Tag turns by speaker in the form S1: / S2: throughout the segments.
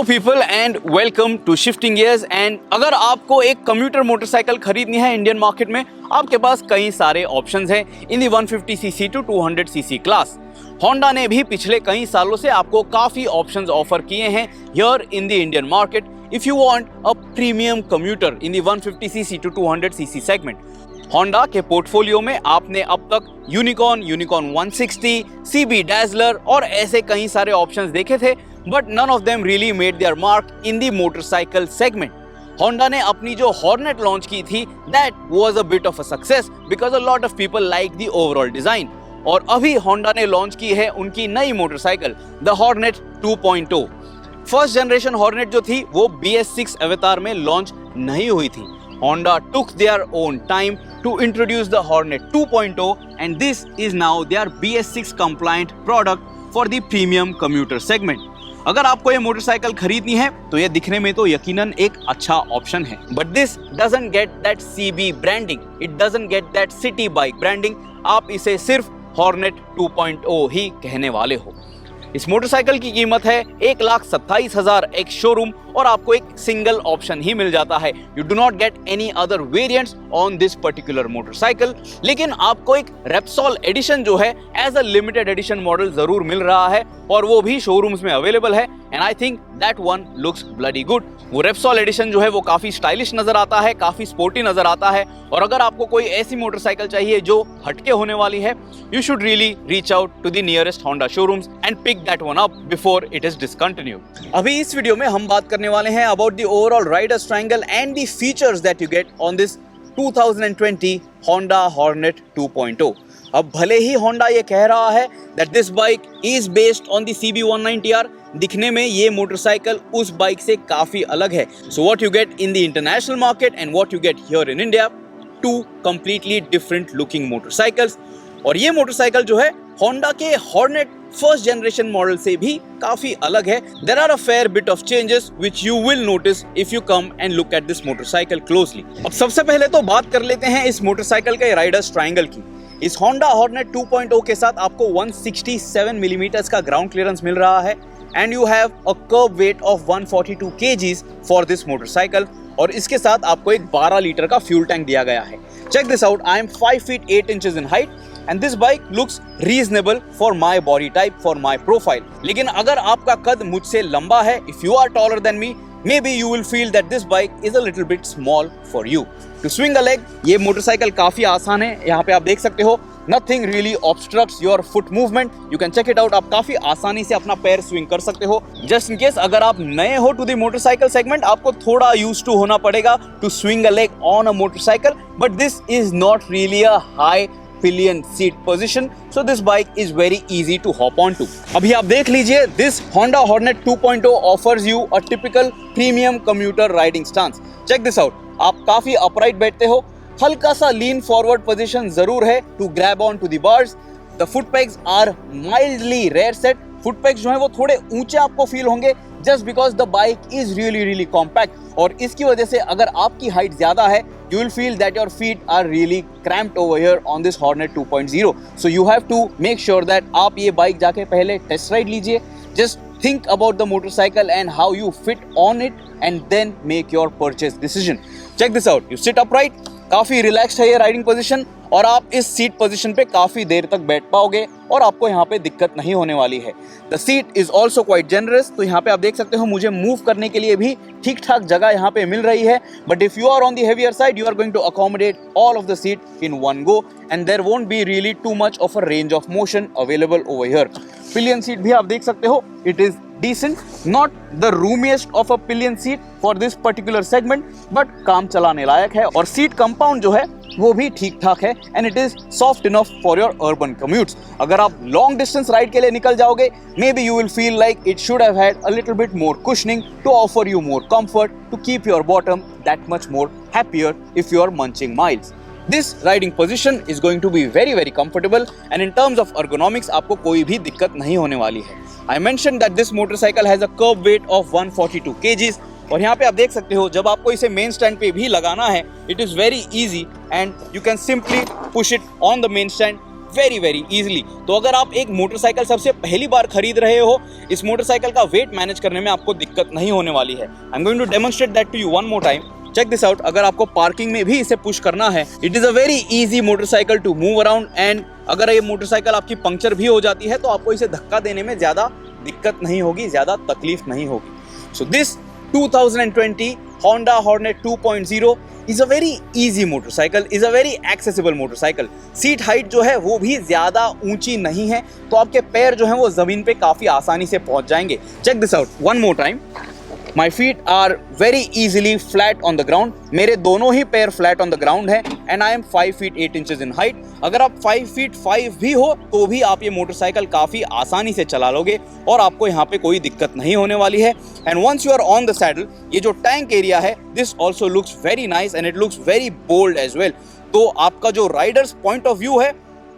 S1: People and welcome to shifting gears. And अगर आपको एक कम्यूटर मोटरसाइकिल खरीदनी है इंडियन मार्केट में, आपके पास कई सारे ऑप्शंस हैं in the 150cc to 200cc class. Honda ने भी पिछले कई सालों से आपको काफी ऑप्शंस ऑफर किए हैं here in the Indian market if you want a premium commuter in the 150cc to 200cc segment. Honda के पोर्टफोलियो में आपने अब तक यूनिकॉर्न, यूनिकॉर्न 160, CB डैज़लर और ऐसे कई सारे ऑप्शंस देखे थे, but none of them really made their mark in the motorcycle segment. Honda ने अपनी जो Hornet लॉन्च की थी, that was a bit of a success because a lot of people like the overall design. और अभी Honda ने launch की है उनकी नई motorcycle the Hornet 2.0। First generation Hornet जो थी वो BS6 अवतार में लॉन्च नहीं हुई थी। Honda took their own time to introduce the Hornet 2.0 and this is now their BS6 compliant product for the premium commuter segment. अगर आपको ये मोटरसाइकिल खरीदनी है तो ये दिखने में तो यकीनन एक अच्छा ऑप्शन है, but this doesn't get that CB branding, it doesn't get that city bike branding. आप इसे सिर्फ Hornet 2.0 ही कहने वाले हो। इस मोटरसाइकिल की कीमत है 1,27,000 एक शोरूम और आपको एक सिंगल ऑप्शन ही मिल जाता है। You do not get any other variants on this particular motorcycle, लेकिन आपको एक रेप्सोल एडिशन जो है as a limited edition model जरूर मिल रहा है और वो भी शोरूम्स में अवेलेबल है and I think that one looks bloody good. वो रेप्सोल एडिशन जो है वो काफी स्टाइलिश नजर आता है, काफी स्पोर्टी नजर आता है और अगर आपको कोई ऐसी मोटरसाइकिल चाहिए जो हटके होने वाली है, you should really reach out to the nearest Honda showrooms and pick that one up before it is discontinued. अभी इस वीडियो में हम बात करने वाले हैं about the overall riders triangle and the features that you get on this 2020 Honda Hornet 2.0। अब भले ही Honda ये कह रहा है that this bike is based on the CB 190R, दिखने में ये मोटरसाइकिल उस बाइक से काफी अलग है। So what you get in the international market and what you get here in India, two completely different looking motorcycles। और ये मोटरसाइकिल जो है Honda के Hornet फर्स्ट जनरेशन मॉडल से भी काफी अलग है। There are a fair bit of changes which you will notice if you come and look at this motorcycle closely। अब सबसे पहले तो बात कर लेते हैं इस मोटरसाइकिल के राइडर्स ट्रायंगल की। इस Honda Hornet 2.0 के साथ आपको 167 मिलीमीटर का ग्राउंड क्लियरेंस मिल रहा है and you have a kerb weight of 142 kgs for this motorcycle और इसके साथ आपको एक 12 लीटर का फ्यूल टैंक दिया गया है। Check this out, I am 5 feet 8 inches in height and this bike looks reasonable for my body type, for my profile। लेकिन अगर आपका कद मुझसे लंबा है, if you are taller than me, maybe you will feel that this bike is a little bit small for you to swing a leg। ये motorcycle काफी आसान है, यहाँ पे आप देख सकते हो nothing really obstructs your foot movement, you can check it out। आप काफी आसानी से अपना पैर स्विंग कर सकते हो। just in case अगर आप नए हो to the motorcycle segment, आपको थोड़ा used to होना पड़ेगा to swing a leg on a motorcycle, but this is not really a high pillion seat position, so this bike is very easy to hop on to। अभी आप देख लीजिए, this Honda Hornet 2.0 offers you a typical premium commuter riding stance। check this out, आप काफी upright बैठते हो, हल्का सा lean forward position जरूर है to grab on to the bars। the foot pegs are mildly rear set, foot pegs जो है वो थोड़े ऊंचे आपको फील होंगे just because the bike is really compact और इसकी वजह से अगर आपकी हाइट ज्यादा है you will feel that your feet are really cramped over here on this Hornet 2.0। So you have to make sure that आप ये बाइक जाके पहले टेस्ट राइड लीजिए, just think about the motorcycle and how you fit on it and then make your purchase decision. Check this out, you sit upright, काफी relaxed है ये riding position और आप इस सीट पोजीशन पे काफी देर तक बैठ पाओगे और आपको यहाँ पे दिक्कत नहीं होने वाली है। The seat is also quite generous, तो यहाँ पे आप देख सकते हो मुझे मूव करने के लिए भी ठीक ठाक जगह यहाँ पे मिल रही है, but if you are on the heavier side you are going to accommodate all of the seat in one go and there won't be really too much of a range of motion available over here. Pillion seat भी आप देख सकते हो, it is decent, not the roomiest of a pillion seat for this particular segment, but काम चलाने लायक है और seat compound जो है वो भी ठीक ठाक है and it is soft enough for your urban commutes. अगर आप लॉन्ग डिस्टेंस राइड के लिए निकल जाओगे, maybe you will feel like it should have had a little bit more cushioning to offer you more comfort to keep your bottom that much more happier if you are munching miles. This riding position is going to be very comfortable and in terms of ergonomics आपको कोई भी दिक्कत नहीं होने वाली है। I mentioned that this motorcycle has a curb weight of 142 kgs और यहाँ पे आप देख सकते हो जब आपको इसे मेन स्टैंड पे भी लगाना है, it is very easy and you can simply push it on the main stand very easily. तो अगर आप एक मोटरसाइकिल सबसे पहली बार खरीद रहे हो, इस मोटरसाइकिल का वेट मैनेज करने में आपको दिक्कत नहीं होने वाली है। I am going to demonstrate that to you one more time. Check this out. अगर आपको पार्किंग में भी इसे पुश करना है, it is a very easy motorcycle to move around. And अगर ये मोटरसाइकिल आपकी पंक्चर भी हो जाती है तो आपको इसे धक्का देने में ज्यादा दिक्कत नहीं होगी, ज्यादा तकलीफ नहीं होगी। So this 2020 Honda Hornet 2.0 is a very easy motorcycle, is a very accessible motorcycle। Seat height जो है वो भी ज़्यादा ऊंची नहीं है, तो आपके पैर जो हैं वो ज़मीन पे काफ़ी आसानी से पहुंच जाएंगे। Check this out one more time. My feet are very easily flat on the ground. मेरे दोनों ही पैर फ्लैट ऑन द ग्राउंड है। And I am 5 feet 8 inches in height. अगर आप 5 फीट 5 भी हो तो भी आप ये मोटरसाइकिल काफ़ी आसानी से चला लोगे और आपको यहाँ पे कोई दिक्कत नहीं होने वाली है। And once you are on the saddle, ये जो टैंक एरिया है, this also looks very nice and it looks very bold as well. तो आपका जो राइडर्स पॉइंट ऑफ व्यू है,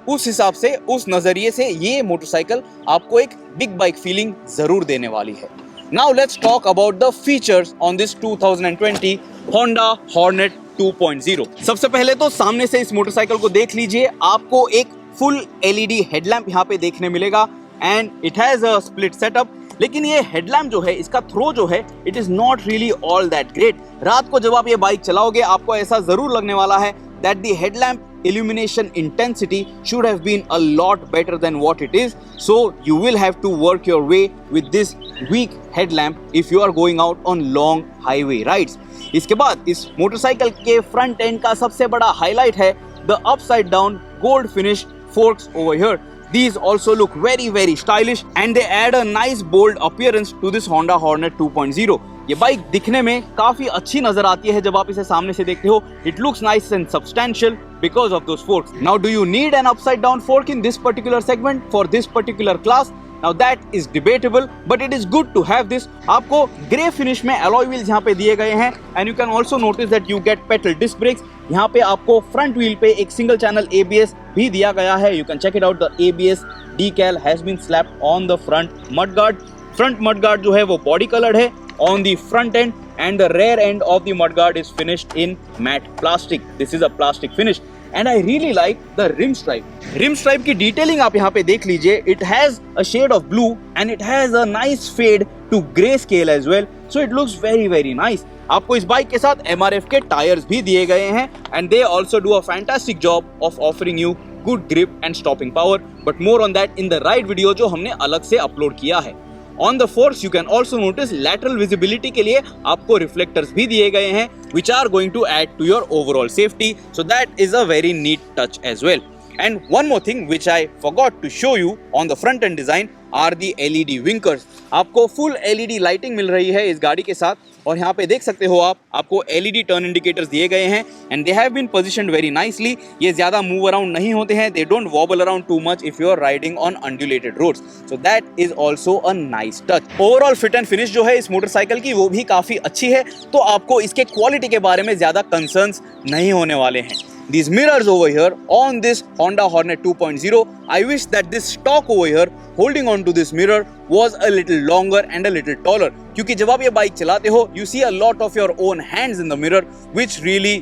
S1: उस हिसाब से, उस नज़रिए से ये मोटरसाइकिल आपको एक बिग बाइक फीलिंग ज़रूर देने वाली है। Now let's talk about the features on this 2020 Honda Hornet 2.0। सबसे पहले तो सामने से इस मोटरसाइकिल को देख लीजिए। आपको एक फुल LED हेडलैम्प यहाँ पे देखने मिलेगा and it has a split setup. लेकिन ये हेडलैम्प जो है, इसका थ्रो जो है, it is not really all that great. रात को जब आप ये बाइक चलाओगे आपको ऐसा जरूर लगने वाला है that the headlamp illumination intensity should have been a lot better than what it is, so you will have to work your way with this weak headlamp if you are going out on long highway rides। इसके बाद इस motorcycle के front end का सबसे बड़ा highlight है the upside down gold finish forks over here। These also look very stylish and they add a nice bold appearance to this Honda Hornet 2.0। ये bike दिखने में काफी अच्छी नजर आती है जब आप इसे सामने से देखते हो। It looks nice and substantial because of those forks। Now do you need an upside down fork in this particular segment for this particular class? Now that is debatable, but it is good to have this। आपको grey finish में alloy wheels यहाँ पे दिए गए हैं and you can also notice that you get pedal disc brakes। यहाँ पे आपको फ्रंट व्हील पे एक सिंगल चैनल ABS भी दिया गया है। You can check it out, the ABS decal has been slapped on the front mudguard। Front mudguard जो है वो बॉडी कलर्ड है on the front end and the rear end of the mudguard is finished in matte plastic। This is a plastic finish and I really like the rim stripe। rim stripe की detailing आप यहाँ पे देख लीजिए। It has a shade of blue and it has a nice fade to grey scale as well, so it looks very nice। आपको इस bike के साथ MRF के टायर्स भी दिए गए हैं and they also do a fantastic job of offering you good grip and stopping power, but more on that in the ride video जो हमने अलग से अपलोड किया है। On the forks you can also notice lateral visibility के लिए आपको reflectors भी दिए गए हैं which are going to add to your overall safety, so that is a very neat touch as well। And one more thing which I forgot to show you on the front end design are the LED winkers। आपको full LED lighting मिल रही है इस गाड़ी के साथ और यहाँ पे देख सकते हो आपको LED टर्न इंडिकेटर्स दिए गए हैं and they have been positioned very nicely। ये ज़्यादा मूव अराउंड नहीं होते हैं, they don't wobble around too much if you are riding on undulated roads, so that is also a nice touch। Overall fit and finish जो है इस motorcycle की वो भी काफ़ी अच्छी है, तो आपको इसके क्वालिटी के बारे में ज़्यादा कंसर्न्स नहीं होने वाले हैं। These mirrors over here on this Honda Hornet 2.0, I wish that this stalk over here holding on to this mirror was a little longer and a little taller, क्योंकि जब आप ये बाइक चलाते हो you see a lot of your own hands in the mirror which really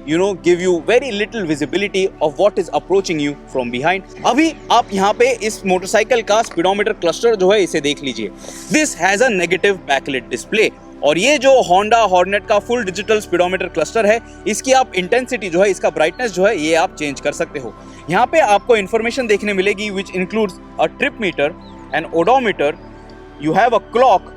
S1: give you very little visibility of what is approaching you from behind। अभी आप यहाँ पे इस मोटरसाइकिल का स्पीडोमीटर क्लस्टर जो है इसे देख लीजिए। This has a negative backlit display और ये जो Honda Hornet का फुल डिजिटल स्पीडोमीटर क्लस्टर है, इसकी आप इंटेंसिटी जो है, इसका ब्राइटनेस जो है, ये आप चेंज कर सकते हो। यहाँ पे आपको इन्फॉर्मेशन देखने मिलेगी which includes a trip meter, an odometer, you have a clock,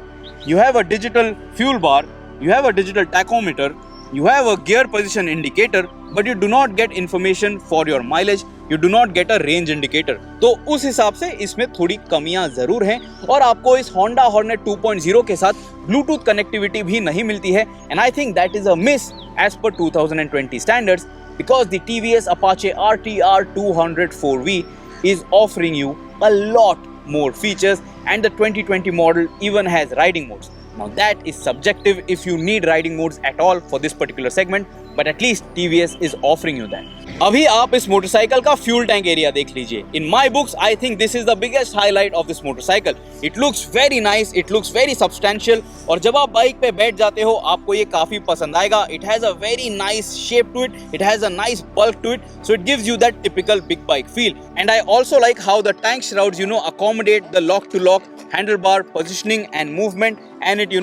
S1: you have a digital fuel bar, you have a digital tachometer, you have a gear position indicator, but you do not get information for your mileage, you do not get a range indicator। तो उस हिसाब से इसमें थोड़ी कमियां जरूर हैं और आपको इस Honda Hornet 2.0 के साथ Bluetooth कनेक्टिविटी भी नहीं मिलती है and I think that is a miss as per 2020 standards because the TVS Apache RTR 204V is offering you a lot more features and the 2020 model even has riding modes। Now that is subjective if you need riding modes at all for this particular segment, but at least TVS is offering you that। अभी आप इस motorcycle का fuel tank area देख लीजिए. In my books I think this is the biggest highlight of this motorcycle. It looks very nice, it looks very substantial और जब आप bike पे बैठ जाते हो आपको ये काफी पसंद आएगा. It has a very nice shape to it, it has a nice bulk to it, so it gives you that typical big bike feel. And I also like how the tank shrouds accommodate the lock to lock handlebar positioning and movement, and it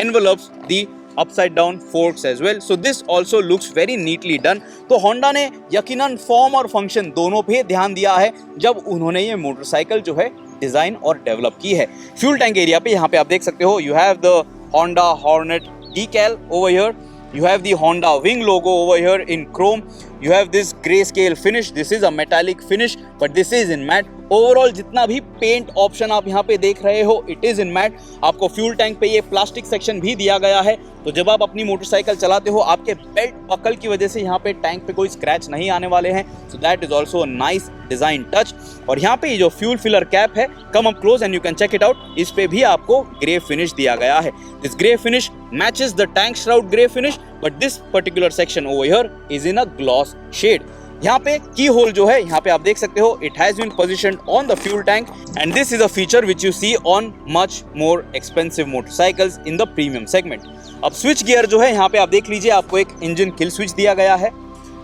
S1: envelopes the upside down forks as well. So this also looks very neatly done. तो Honda ने यकीनन form और function दोनों पे ध्यान दिया है जब उन्होंने ये मोटरसाइकिल जो है डिजाइन और डेवलप की है. फ्यूल टैंक एरिया पे यहाँ पे आप देख सकते हो, you have the Honda Hornet decal over here. You have the Honda wing logo over here in chrome. You have this grayscale finish. This is a metallic finish, but this is in matte. Overall जितना भी paint option आप यहाँ पे देख रहे हो, it is in mat. आपको fuel tank पे ये प्लास्टिक सेक्शन भी दिया गया है, तो जब आप अपनी मोटरसाइकिल चलाते हो आपके बेल्ट बकल की वजह से यहाँ पे टैंक पे कोई स्क्रैच नहीं आने वाले हैं. So that is also a nice design touch. और यहाँ पे ये जो फ्यूल फिलर कैप है, come up close and you can check it out, इस पे भी आपको ग्रे फिनिश दिया गया है. This grey finish matches the tank shroud grey finish, but this particular section over here is in a gloss shade. यहाँ पे की होल जो है यहाँ पे आप देख सकते हो, it has been positioned on the fuel tank and this is a feature which you see on much more expensive motorcycles in the premium segment. अब स्विच गियर जो है यहाँ पे आप देख लीजिए, आपको एक इंजन किल स्विच दिया गया है.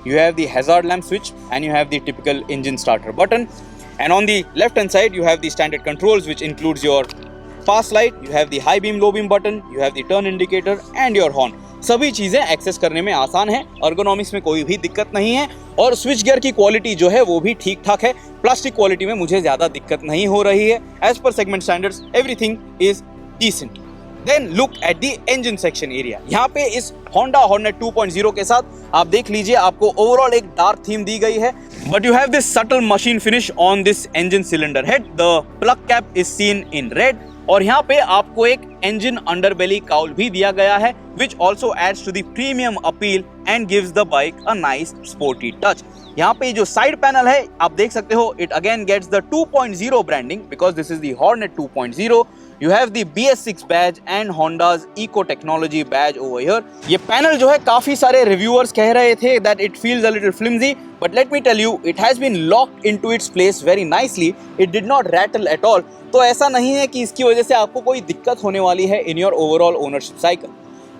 S1: You have the hazard lamp switch and you have the typical engine starter button, and on the left hand side you have the standard controls which includes your pass light, you have the high beam low beam button, you have the turn indicator and your horn. सभी चीजें access करने में आसान है, ergonomics में कोई भी दिक्कत नहीं है और स्विच गियर की क्वालिटी जो है वो भी ठीक ठाक है. प्लास्टिक क्वालिटी में मुझे ज्यादा दिक्कत नहीं हो रही है. As per segment standards everything is decent. Then look at the engine section area. यहाँ पे इस Honda Hornet 2.0 के साथ आप देख लीजिए, आपको ओवरऑल एक डार्क थीम दी गई है, but you have this subtle machine finish on this engine cylinder head. The plug cap is seen in red. और यहाँ पे आपको एक engine underbelly cowl भी दिया गया है, which also adds to the premium appeal and gives the bike a nice sporty touch. यहाँ पे जो साइड पैनल है आप देख सकते हो, it again gets the 2.0 branding because this is the Hornet 2.0. You have the BS6 badge and Honda's Eco Technology badge over here. ये panel जो है काफी सारे रिव्यूअर्स कह रहे थे that it feels a little flimsy, but let me tell you, it has been locked into its place very nicely. It did not rattle at all. तो ऐसा नहीं है कि इसकी वजह से आपको कोई दिक्कत होने वाली है in your overall ownership cycle.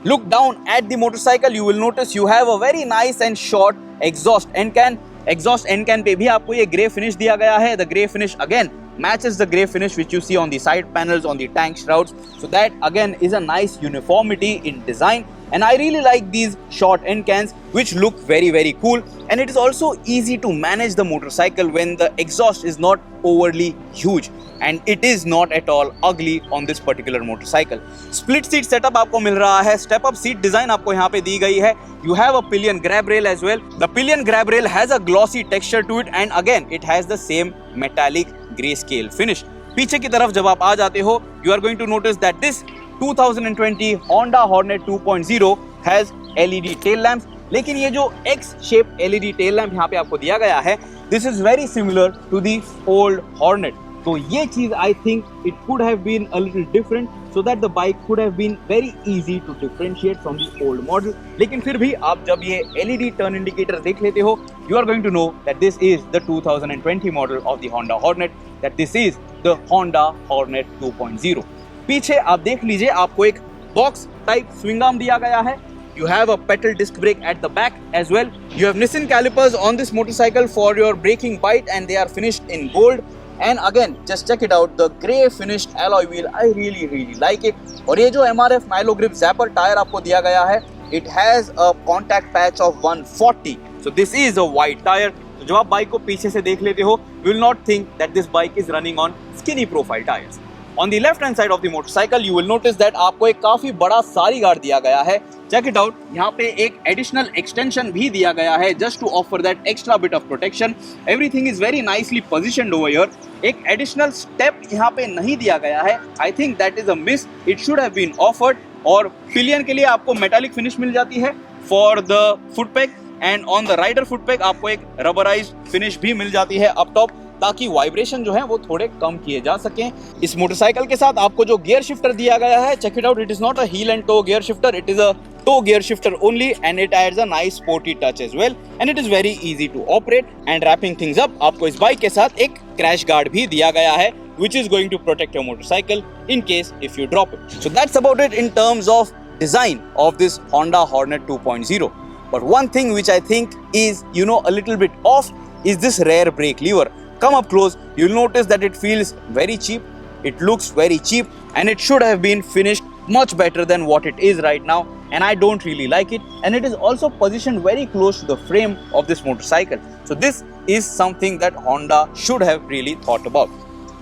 S1: Look down at the motorcycle, you will notice you have a very nice and short exhaust end can. Exhaust end can पे भी आपको ये grey finish दिया गया है. The grey finish again matches the grey finish which you see on the side panels, on the tank shrouds. So that again is a nice uniformity in design. And I really like these short end cans which look very very cool, and it is also easy to manage the motorcycle when the exhaust is not overly huge, and it is not at all ugly on this particular motorcycle. Split seat setup आपको मिल रहा है, step up seat design आपको यहाँ पे दी गई है. You have a pillion grab rail as well. The pillion grab rail has a glossy texture to it, and again it has the same metallic grayscale finish. पीछे की तरफ जब आप आ जाते हो, you are going to notice that this 2020 Honda Hornet 2.0 has LED tail lamps. लेकिन ये जो X shape LED tail lamp यहाँ पे आपको दिया गया है, this is very similar to the old Hornet. तो ये चीज I think it could have been a little different so that the bike could have been very easy to differentiate from the old model. लेकिन फिर भी आप जब ये LED turn indicator देख लेते हो, you are going to know that this is the 2020 model of the Honda Hornet, that this is the Honda Hornet 2.0. पीछे आप देख लीजिए, आपको एक बॉक्स टाइप स्विंग आर्म दिया गया है. You have a pedal disc brake at the back as well. You have Nissin calipers on this motorcycle for your braking bite, and they are finished in gold. And again, just check it out, the grey finished alloy wheel, I really like it. और ये जो MRF Milo Grip Zapper tyre आपको दिया गया है, it has a contact patch of 140. So this is a wide tire. तो जब आप बाइक को पीछे से देख लेते हो, you will not think that this bike is running on skinny profile tires. On the left hand side of the motorcycle, you will notice that आपको एक काफी बड़ा सारी गार्ड दिया गया है. Check it out. यहाँ पे एक additional extension भी दिया गया है just to offer that extra bit of protection. Everything is very nicely positioned over here. एक additional step यहाँ पे नहीं दिया गया है. I think that is a miss. It should have been offered. और pillion के लिए आपको metallic finish मिल जाती है for the foot peg, and on the rider foot peg आपको एक rubberized finish भी मिल जाती है up top, ताकि वाइब्रेशन जो है वो थोड़े कम किए जा सकें. इस मोटरसाइकिल के साथ आपको जो गियर शिफ्टर दिया गया है, check it out, it is not a heel and toe gear shifter, it is a toe gear shifter only, and it adds a nice sporty touch as well, and it is very easy to operate. And wrapping things up, आपको इस bike के साथ एक crash guard भी दिया गया है, which is going to protect your motorcycle in case if you drop it. So that's about it in terms of design of this Honda Hornet 2.0. But one thing which I think is, a little bit off is this rear brake lever. Come up close, you'll notice that it feels very cheap. It looks very cheap, and it should have been finished much better than what it is right now, and I don't really like it. And it is also positioned very close to the frame of this motorcycle. So this is something that Honda should have really thought about.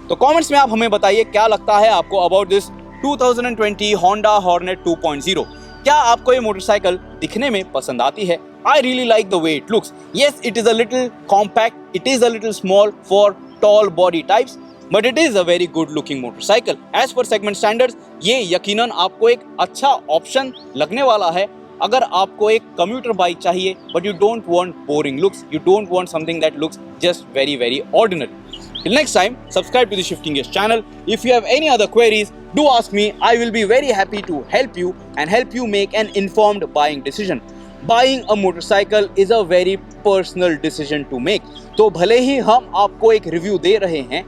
S1: तो comments में आप हमें बताइए क्या लगता है आपको about this 2020 Honda Hornet 2.0. क्या आपको ये मोटरसाइकिल दिखने में पसंद आती है? I really like the way it looks. Yes, it is a little compact, it is a little small for tall body types, but it is a very good looking motorcycle. As per segment standards, ये यकीनन आपको एक अच्छा option लगने वाला है अगर आपको एक कम्यूटर बाइक चाहिए, but you don't want boring looks, you don't want something that looks just very ordinary. Till next time, subscribe to the Shifting Gears channel. If you have any other queries, do ask me. I will be very happy to help you and help you make an informed buying decision. Buying a motorcycle is a very personal decision to make. तो भले ही हम आपको एक review दे रहे हैं,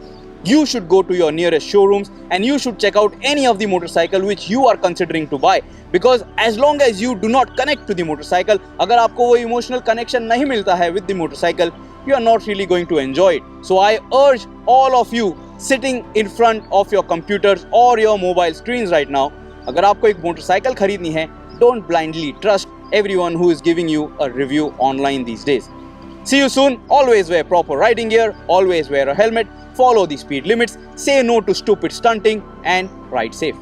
S1: you should go to your nearest showrooms and you should check out any of the motorcycle which you are considering to buy. Because as long as you do not connect to the motorcycle, अगर आपको वो emotional connection नहीं मिलता है with the motorcycle, you are not really going to enjoy it. So I urge all of you sitting in front of your computers or your mobile screens right now, अगर आपको एक motorcycle खरीदनी है, don't blindly trust everyone who is giving you a review online these days. See you soon. Always wear proper riding gear, always wear a helmet, follow the speed limits, say no to stupid stunting, and ride safe.